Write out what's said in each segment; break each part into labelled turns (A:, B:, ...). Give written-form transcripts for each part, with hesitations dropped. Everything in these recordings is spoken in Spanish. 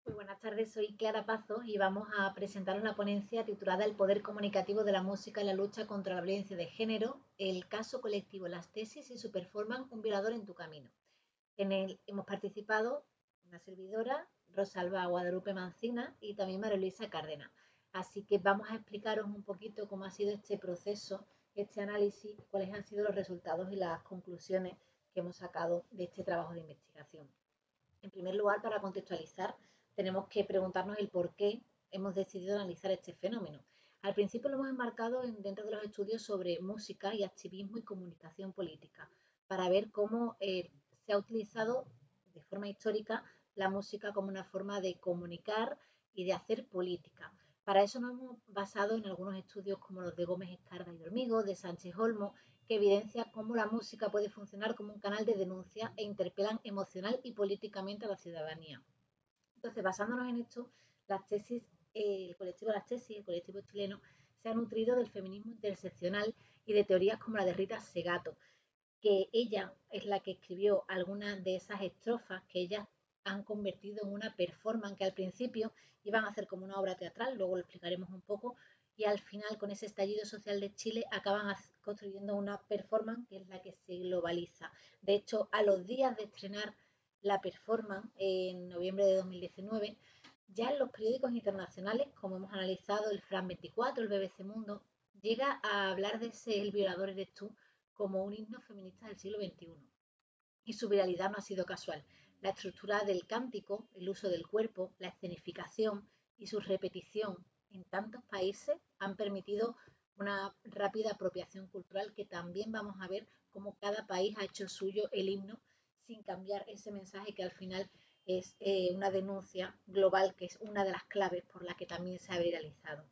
A: Muy buenas tardes, soy Clara Pazo y vamos a presentaros la ponencia titulada El poder comunicativo de la música en la lucha contra la violencia de género, el caso colectivo, las tesis y su performance, un violador en tu camino. En él hemos participado una servidora, Rosalba Guadalupe Mancina y también María Luisa Cárdenas. Así que vamos a explicaros un poquito cómo ha sido este proceso, este análisis, cuáles han sido los resultados y las conclusiones que hemos sacado de este trabajo de investigación. En primer lugar, para contextualizar, tenemos que preguntarnos el por qué hemos decidido analizar este fenómeno. Al principio lo hemos enmarcado dentro de los estudios sobre música y activismo y comunicación política, para ver cómo se ha utilizado de forma histórica la música como una forma de comunicar y de hacer política. Para eso nos hemos basado en algunos estudios como los de Gómez Escarda y Hormigo, de Sánchez Olmo, que evidencia cómo la música puede funcionar como un canal de denuncia e interpelan emocional y políticamente a la ciudadanía. Entonces, basándonos en esto, las tesis, el colectivo Las Tesis, el colectivo chileno, se ha nutrido del feminismo interseccional y de teorías como la de Rita Segato, que ella es la que escribió algunas de esas estrofas que ellas han convertido en una performance que al principio iban a hacer como una obra teatral, luego lo explicaremos un poco, y al final con ese estallido social de Chile acaban construyendo una performance que es la que se globaliza. De hecho, a los días de estrenar la performance en noviembre de 2019, ya en los periódicos internacionales, como hemos analizado el Fran 24, el BBC Mundo, llega a hablar de ese El violador eres tú como un himno feminista del siglo XXI. Y su viralidad no ha sido casual. La estructura del cántico, el uso del cuerpo, la escenificación y su repetición en tantos países han permitido una rápida apropiación cultural que también vamos a ver cómo cada país ha hecho suyo el himno sin cambiar ese mensaje que al final es una denuncia global que es una de las claves por la que también se ha viralizado.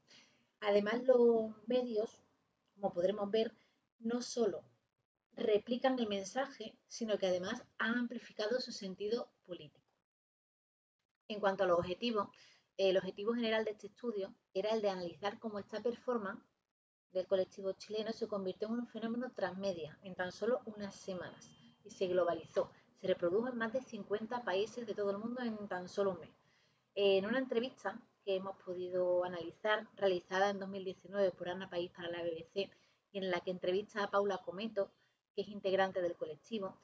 A: Además, los medios, como podremos ver, no solo replican el mensaje, sino que además han amplificado su sentido político. En cuanto a los objetivos, el objetivo general de este estudio era el de analizar cómo esta performance del colectivo chileno se convirtió en un fenómeno transmedia en tan solo unas semanas y se globalizó. Se reprodujo en más de 50 países de todo el mundo en tan solo un mes. En una entrevista que hemos podido analizar, realizada en 2019 por Ana País para la BBC, y en la que entrevista a Paula Cometo, que es integrante del colectivo,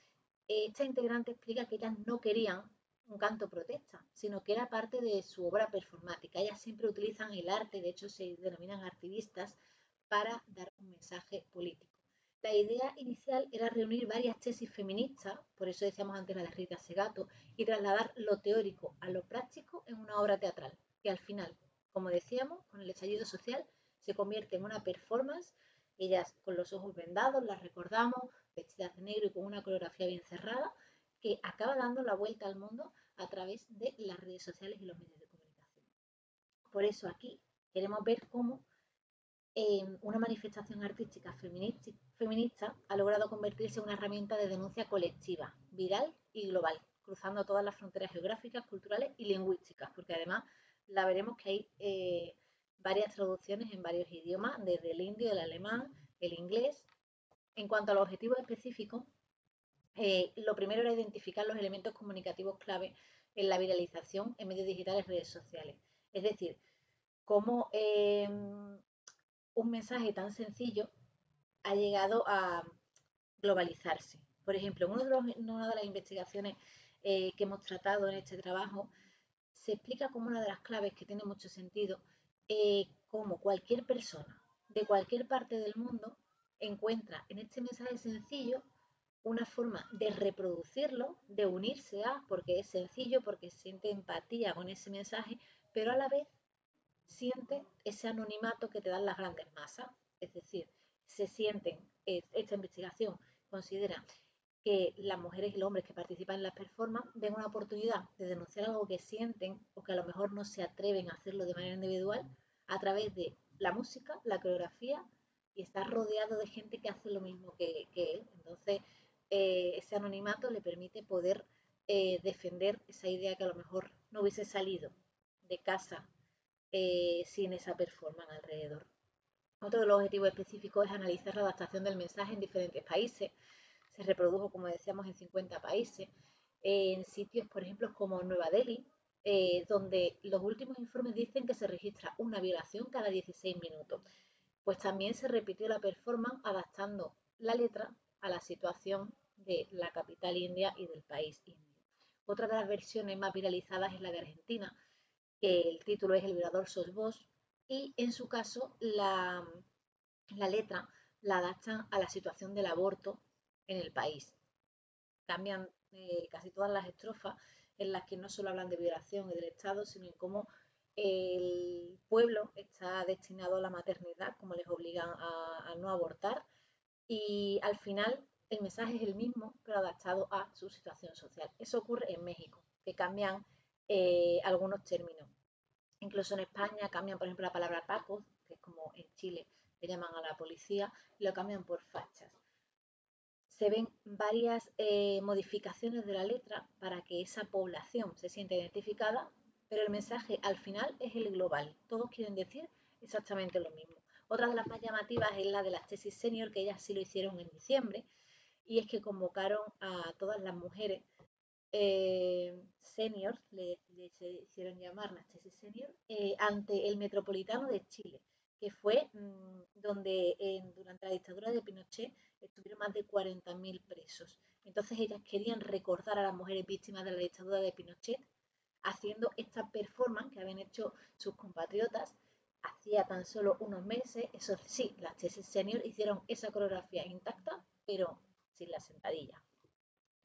A: esta integrante explica que ellas no querían un canto protesta, sino que era parte de su obra performática. Ellas siempre utilizan el arte, de hecho se denominan activistas, para dar un mensaje político. La idea inicial era reunir varias tesis feministas, por eso decíamos antes la de Rita Segato, y trasladar lo teórico a lo práctico en una obra teatral, que al final, como decíamos, con el estallido social, se convierte en una performance. Ellas con los ojos vendados, las recordamos, vestidas de negro y con una coreografía bien cerrada, que acaba dando la vuelta al mundo a través de las redes sociales y los medios de comunicación. Por eso aquí queremos ver cómo una manifestación artística feminista ha logrado convertirse en una herramienta de denuncia colectiva, viral y global, cruzando todas las fronteras geográficas, culturales y lingüísticas, porque además la veremos que hay varias traducciones en varios idiomas, desde el indio, el alemán, el inglés. En cuanto a los objetivos específicos, lo primero era identificar los elementos comunicativos clave en la viralización en medios digitales y redes sociales. Es decir, cómo un mensaje tan sencillo ha llegado a globalizarse. Por ejemplo, en una de las investigaciones que hemos tratado en este trabajo, se explica como una de las claves que tiene mucho sentido, cómo cualquier persona de cualquier parte del mundo encuentra en este mensaje sencillo una forma de reproducirlo, de unirse a, porque es sencillo, porque siente empatía con ese mensaje, pero a la vez siente ese anonimato que te dan las grandes masas. Es decir, se sienten, esta investigación considera que las mujeres y los hombres que participan en las performances ven una oportunidad de denunciar algo que sienten o que a lo mejor no se atreven a hacerlo de manera individual a través de la música, la coreografía y estar rodeado de gente que hace lo mismo que él. Entonces, ese anonimato le permite poder defender esa idea que a lo mejor no hubiese salido de casa sin esa performance alrededor. Otro de los objetivos específicos es analizar la adaptación del mensaje en diferentes países. Se reprodujo, como decíamos, en 50 países, en sitios, por ejemplo, como Nueva Delhi, donde los últimos informes dicen que se registra una violación cada 16 minutos. Pues también se repitió la performance adaptando la letra a la situación de la capital india y del país indio. Otra de las versiones más viralizadas es la de Argentina, que el título es El violador sos vos, y en su caso la letra la adaptan a la situación del aborto en el país. Cambian casi todas las estrofas en las que no solo hablan de violación y del Estado, sino en cómo el pueblo está destinado a la maternidad, como les obligan a no abortar, y al final el mensaje es el mismo, pero adaptado a su situación social. Eso ocurre en México, que cambian algunos términos. Incluso en España cambian, por ejemplo, la palabra pacos, que es como en Chile le llaman a la policía, y lo cambian por fachas. Se ven varias modificaciones de la letra para que esa población se sienta identificada, pero el mensaje al final es el global. Todos quieren decir exactamente lo mismo. Otra de las más llamativas es la de las tesis senior, que ellas sí lo hicieron en diciembre, y es que convocaron a todas las mujeres seniors, se hicieron llamar las tesis senior, ante el Metropolitano de Chile, que fue donde durante la dictadura de Pinochet estuvieron más de 40.000 presos. Entonces ellas querían recordar a las mujeres víctimas de la dictadura de Pinochet haciendo esta performance que habían hecho sus compatriotas hacía tan solo unos meses. Eso sí, las tesis senior hicieron esa coreografía intacta, pero sin la sentadilla.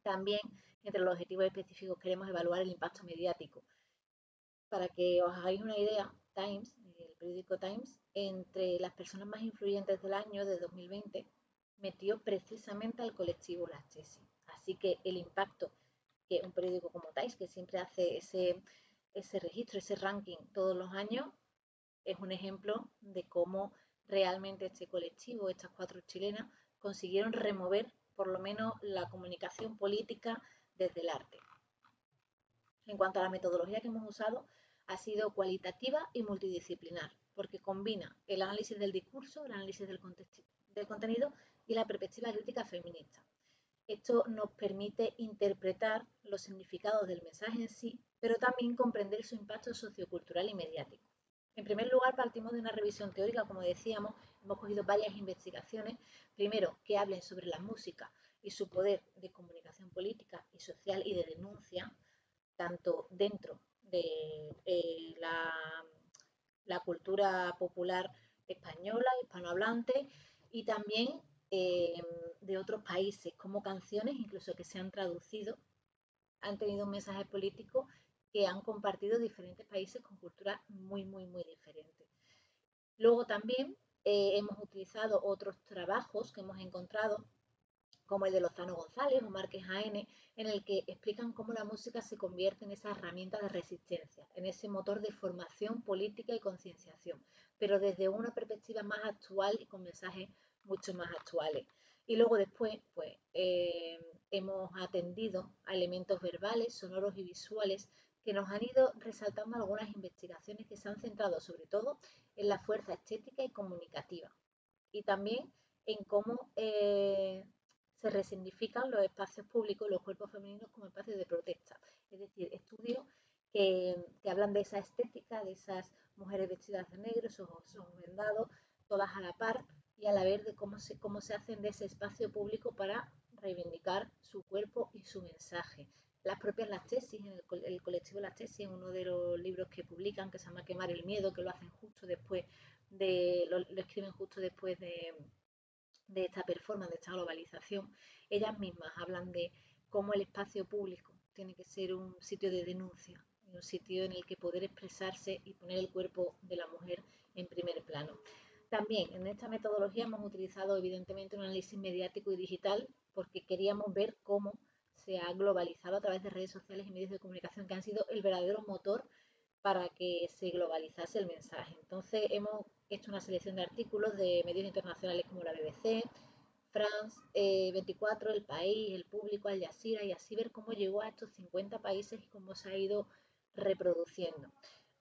A: También, entre los objetivos específicos, queremos evaluar el impacto mediático. Para que os hagáis una idea, Times, el periódico Times, entre las personas más influyentes del año de 2020, metió precisamente al colectivo Las Tesis. Así que el impacto que un periódico como Times, que siempre hace ese registro, ese ranking todos los años, es un ejemplo de cómo realmente este colectivo, estas 4 chilenas, consiguieron remover por lo menos la comunicación política desde el arte. En cuanto a la metodología que hemos usado, ha sido cualitativa y multidisciplinar, porque combina el análisis del discurso, el análisis del contenido y la perspectiva crítica feminista. Esto nos permite interpretar los significados del mensaje en sí, pero también comprender su impacto sociocultural y mediático. En primer lugar, partimos de una revisión teórica, como decíamos, hemos cogido varias investigaciones, primero, que hablen sobre la música y su poder de comunicación política y social y de denuncia, tanto dentro de la cultura popular española, hispanohablante, y también de otros países, como canciones incluso que se han traducido, han tenido un mensaje político que han compartido diferentes países con culturas muy, muy, muy diferentes. Luego también hemos utilizado otros trabajos que hemos encontrado, como el de Lozano González o Márquez Jaén, en el que explican cómo la música se convierte en esa herramienta de resistencia, en ese motor de formación política y concienciación, pero desde una perspectiva más actual y con mensajes mucho más actuales. Y luego después, pues, hemos atendido a elementos verbales, sonoros y visuales que nos han ido resaltando algunas investigaciones que se han centrado sobre todo en la fuerza estética y comunicativa, y también en cómo se resignifican los espacios públicos y los cuerpos femeninos como espacios de protesta. Es decir, estudios que hablan de esa estética, de esas mujeres vestidas de negro, esos ojos vendados, todas a la par, y a la vez de cómo se hacen de ese espacio público para reivindicar su cuerpo y su mensaje. Las propias Las Tesis, el colectivo Las Tesis, en uno de los libros que publican, que se llama Quemar el miedo, que lo hacen justo después lo escriben justo después de esta performance, de esta globalización. Ellas mismas hablan de cómo el espacio público tiene que ser un sitio de denuncia, un sitio en el que poder expresarse y poner el cuerpo de la mujer en primer plano. También en esta metodología hemos utilizado evidentemente un análisis mediático y digital, porque queríamos ver cómo se ha globalizado a través de redes sociales y medios de comunicación, que han sido el verdadero motor para que se globalizase el mensaje. Entonces hemos hecho una selección de artículos de medios internacionales como la BBC, France 24, El País, El Público, Al Jazeera, y así ver cómo llegó a estos 50 países y cómo se ha ido reproduciendo.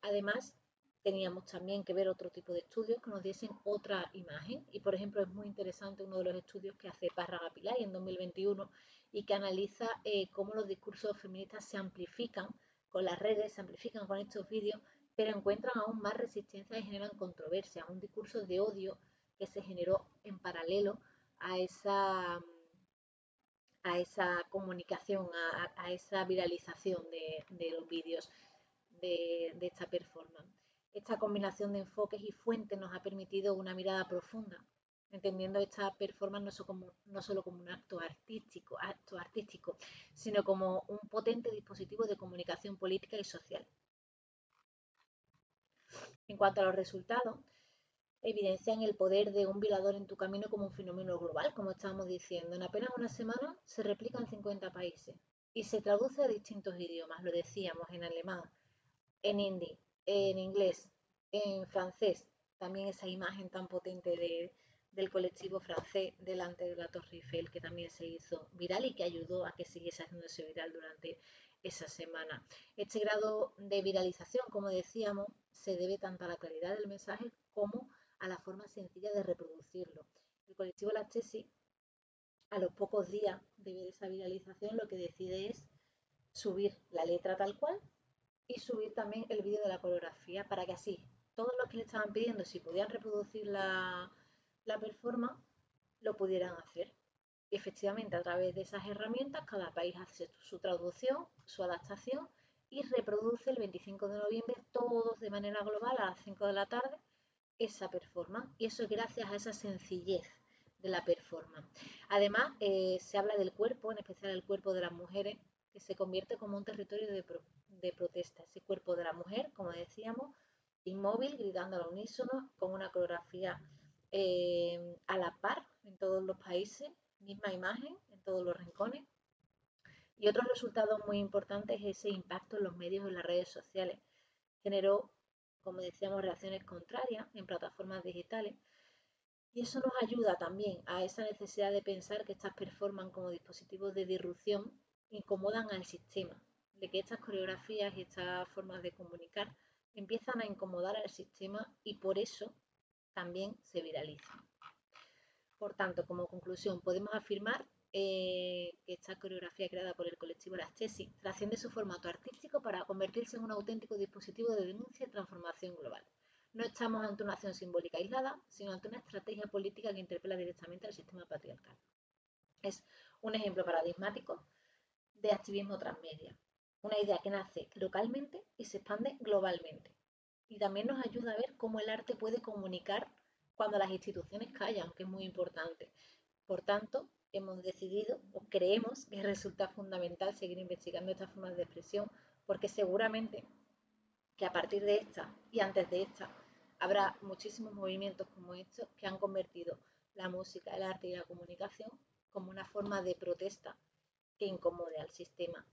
A: Además, teníamos también que ver otro tipo de estudios que nos diesen otra imagen, y por ejemplo es muy interesante uno de los estudios que hace Párraga Pillay en 2021 y que analiza cómo los discursos feministas se amplifican con las redes, se amplifican con estos vídeos, pero encuentran aún más resistencia y generan controversia, un discurso de odio que se generó en paralelo a esa comunicación, a esa viralización de los vídeos de esta performance. Esta combinación de enfoques y fuentes nos ha permitido una mirada profunda, entendiendo esta performance no solo como un acto artístico, sino como un potente dispositivo de comunicación política y social. En cuanto a los resultados, evidencian el poder de un violador en tu camino como un fenómeno global, como estábamos diciendo. En apenas una semana se replica en 50 países y se traduce a distintos idiomas, lo decíamos, en alemán, en hindi, en inglés, en francés. También esa imagen tan potente del colectivo francés delante de la Torre Eiffel, que también se hizo viral y que ayudó a que siguiese haciéndose viral durante esa semana. Este grado de viralización, como decíamos, se debe tanto a la claridad del mensaje como a la forma sencilla de reproducirlo. El colectivo Las Tesis, a los pocos días de ver esa viralización, lo que decide es subir la letra tal cual y subir también el vídeo de la coreografía para que así todos los que le estaban pidiendo si podían reproducir la performance lo pudieran hacer. Y efectivamente, a través de esas herramientas, cada país hace su traducción, su adaptación y reproduce el 25 de noviembre, todos de manera global a las 5 de la tarde, esa performance. Y eso es gracias a esa sencillez de la performance. Además, se habla del cuerpo, en especial el cuerpo de las mujeres, que se convierte como un territorio de protesta. Ese cuerpo de la mujer, como decíamos, inmóvil, gritando al unísono, con una coreografía a la par en todos los países, misma imagen en todos los rincones. Y otro resultado muy importante es ese impacto en los medios y en las redes sociales. Generó, como decíamos, reacciones contrarias en plataformas digitales. Y eso nos ayuda también a esa necesidad de pensar que estas performances como dispositivos de disrupción incomodan al sistema, de que estas coreografías y estas formas de comunicar empiezan a incomodar al sistema y por eso también se viralizan. Por tanto, como conclusión, podemos afirmar que esta coreografía creada por el colectivo Las Tesis trasciende su formato artístico para convertirse en un auténtico dispositivo de denuncia y transformación global. No estamos ante una acción simbólica aislada, sino ante una estrategia política que interpela directamente al sistema patriarcal. Es un ejemplo paradigmático de activismo transmedia, una idea que nace localmente y se expande globalmente. Y también nos ayuda a ver cómo el arte puede comunicar cuando las instituciones callan, que es muy importante. Por tanto, hemos decidido o creemos que resulta fundamental seguir investigando estas formas de expresión porque seguramente que a partir de esta y antes de esta habrá muchísimos movimientos como estos que han convertido la música, el arte y la comunicación como una forma de protesta que incomode al sistema